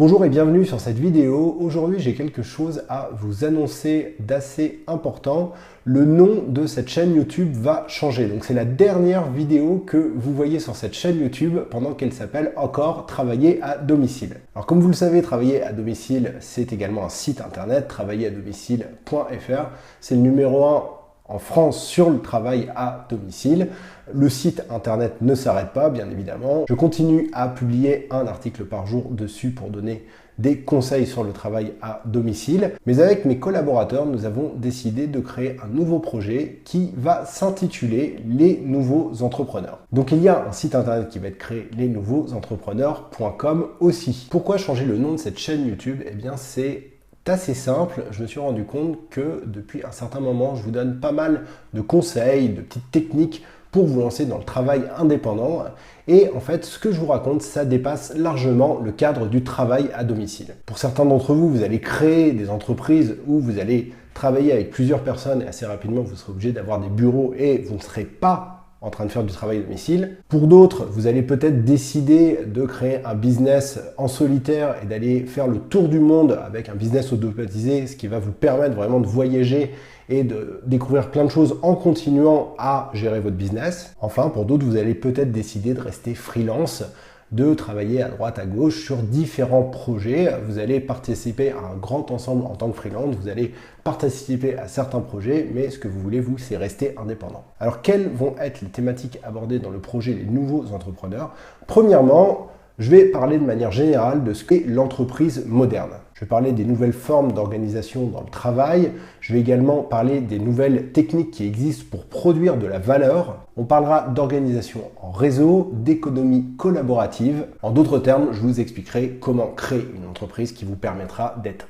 Bonjour et bienvenue sur cette vidéo. Aujourd'hui, j'ai quelque chose à vous annoncer d'assez important. Le nom de cette chaîne YouTube va changer. Donc c'est la dernière vidéo que vous voyez sur cette chaîne YouTube pendant qu'elle s'appelle encore Travailler à domicile. Alors comme vous le savez, Travailler à domicile, c'est également un site internet, travailleradomicile.fr. C'est le numéro 1 en France sur le travail à domicile. Le site internet ne s'arrête pas, bien évidemment. Je continue à publier un article par jour dessus pour donner des conseils sur le travail à domicile. Mais avec mes collaborateurs, nous avons décidé de créer un nouveau projet qui va s'intituler Les Nouveaux Entrepreneurs. Donc il y a un site internet qui va être créé, lesnouveauxentrepreneurs.com aussi. Pourquoi changer le nom de cette chaîne YouTube? Eh bien c'est assez simple, je me suis rendu compte que depuis un certain moment, je vous donne pas mal de conseils, de petites techniques pour vous lancer dans le travail indépendant. Et en fait, ce que je vous raconte, ça dépasse largement le cadre du travail à domicile. Pour certains d'entre vous, vous allez créer des entreprises où vous allez travailler avec plusieurs personnes et assez rapidement, vous serez obligé d'avoir des bureaux et vous ne serez pas en train de faire du travail à domicile. Pour d'autres, vous allez peut-être décider de créer un business en solitaire et d'aller faire le tour du monde avec un business automatisé, ce qui va vous permettre vraiment de voyager et de découvrir plein de choses en continuant à gérer votre business. Enfin, pour d'autres, vous allez peut-être décider de rester freelance, de travailler à droite, à gauche sur différents projets. Vous allez participer à un grand ensemble en tant que freelance, vous allez participer à certains projets, mais ce que vous voulez, vous, c'est rester indépendant. Alors, quelles vont être les thématiques abordées dans le projet Les Nouveaux Entrepreneurs? Premièrement, je vais parler de manière générale de ce qu'est l'entreprise moderne. Je vais parler des nouvelles formes d'organisation dans le travail. Je vais également parler des nouvelles techniques qui existent pour produire de la valeur. On parlera d'organisation en réseau, d'économie collaborative. En d'autres termes, je vous expliquerai comment créer une entreprise qui vous permettra d'être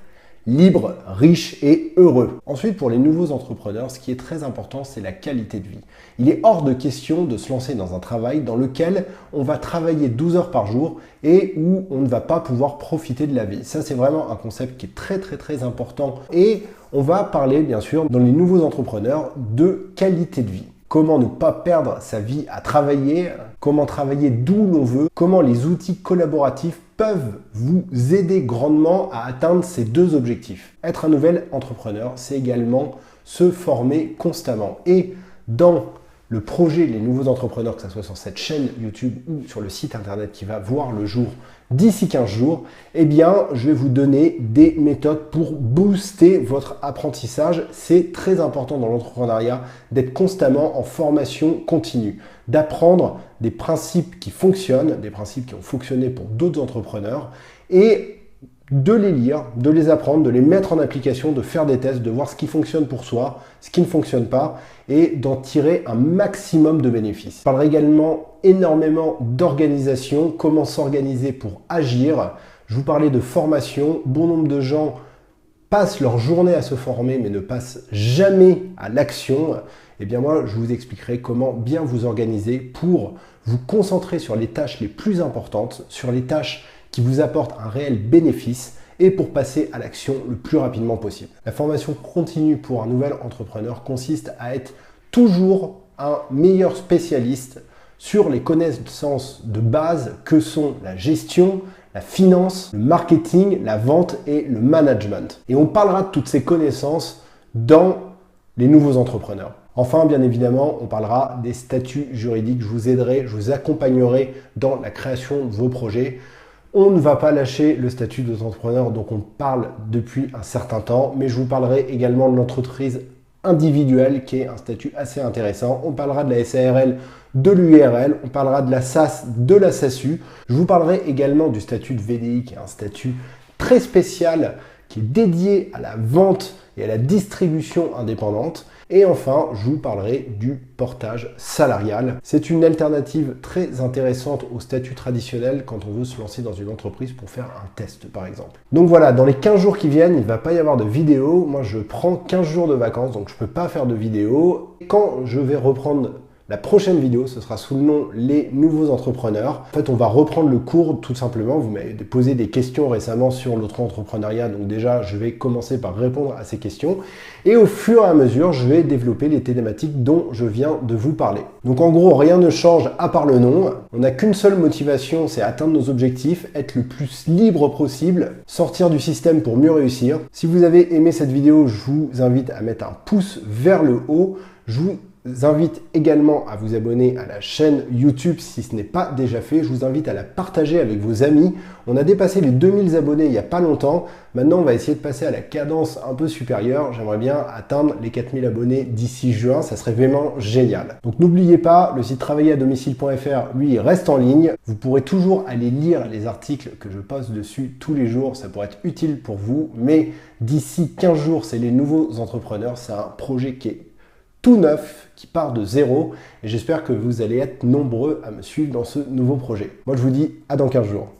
libre, riche et heureux. Ensuite, pour les nouveaux entrepreneurs, ce qui est très important, c'est la qualité de vie. Il est hors de question de se lancer dans un travail dans lequel on va travailler 12 heures par jour et où on ne va pas pouvoir profiter de la vie. Ça, c'est vraiment un concept qui est très important. Et on va parler, bien sûr, dans les nouveaux entrepreneurs, de qualité de vie. Comment ne pas perdre sa vie à travailler, comment travailler d'où l'on veut, comment les outils collaboratifs peuvent vous aider grandement à atteindre ces deux objectifs. Être un nouvel entrepreneur, c'est également se former constamment. Et dans le projet Les Nouveaux Entrepreneurs, que ce soit sur cette chaîne YouTube ou sur le site internet qui va voir le jour d'ici 15 jours, eh bien, je vais vous donner des méthodes pour booster votre apprentissage. C'est très important dans l'entrepreneuriat d'être constamment en formation continue, d'apprendre des principes qui fonctionnent, des principes qui ont fonctionné pour d'autres entrepreneurs et de les lire, de les apprendre, de les mettre en application, de faire des tests, de voir ce qui fonctionne pour soi, ce qui ne fonctionne pas et d'en tirer un maximum de bénéfices. Je parlerai également énormément d'organisation, comment s'organiser pour agir. Je vous parlais de formation. Bon nombre de gens passent leur journée à se former mais ne passent jamais à l'action. Eh bien moi, je vous expliquerai comment bien vous organiser pour vous concentrer sur les tâches les plus importantes, sur les tâches qui vous apportent un réel bénéfice et pour passer à l'action le plus rapidement possible. La formation continue pour un nouvel entrepreneur consiste à être toujours un meilleur spécialiste sur les connaissances de base que sont la gestion, la finance, le marketing, la vente et le management. Et on parlera de toutes ces connaissances dans les nouveaux entrepreneurs. Enfin, bien évidemment, on parlera des statuts juridiques. Je vous aiderai, je vous accompagnerai dans la création de vos projets. On ne va pas lâcher le statut d'entrepreneur dont on parle depuis un certain temps, mais je vous parlerai également de l'entreprise individuelle qui est un statut assez intéressant. On parlera de la SARL, de l'URL, on parlera de la SAS, de la SASU. Je vous parlerai également du statut de VDI qui est un statut très spécial qui est dédié à la vente et à la distribution indépendante. Et enfin, je vous parlerai du portage salarial. C'est une alternative très intéressante au statut traditionnel quand on veut se lancer dans une entreprise pour faire un test par exemple. Donc voilà, dans les 15 jours qui viennent, il ne va pas y avoir de vidéo. Moi, je prends 15 jours de vacances, donc je ne peux pas faire de vidéo. Quand je vais reprendre La prochaine vidéo, ce sera sous le nom Les Nouveaux Entrepreneurs. En fait, on va reprendre le cours tout simplement. Vous m'avez posé des questions récemment sur l'auto-entrepreneuriat, donc déjà, je vais commencer par répondre à ces questions. Et au fur et à mesure, je vais développer les thématiques dont je viens de vous parler. Donc en gros, rien ne change à part le nom. On n'a qu'une seule motivation, c'est atteindre nos objectifs, être le plus libre possible, sortir du système pour mieux réussir. Si vous avez aimé cette vidéo, je vous invite à mettre un pouce vers le haut. Je vous invite également à vous abonner à la chaîne YouTube si ce n'est pas déjà fait. Je vous invite à la partager avec vos amis. On a dépassé les 2000 abonnés il n'y a pas longtemps. Maintenant, on va essayer de passer à la cadence un peu supérieure. J'aimerais bien atteindre les 4000 abonnés d'ici juin. Ça serait vraiment génial. Donc n'oubliez pas, le site travailleradomicile.fr, lui, reste en ligne. Vous pourrez toujours aller lire les articles que je poste dessus tous les jours. Ça pourrait être utile pour vous. Mais d'ici 15 jours, c'est les nouveaux entrepreneurs. C'est un projet qui est tout neuf, qui part de zéro, et j'espère que vous allez être nombreux à me suivre dans ce nouveau projet. Moi, je vous dis à dans 15 jours.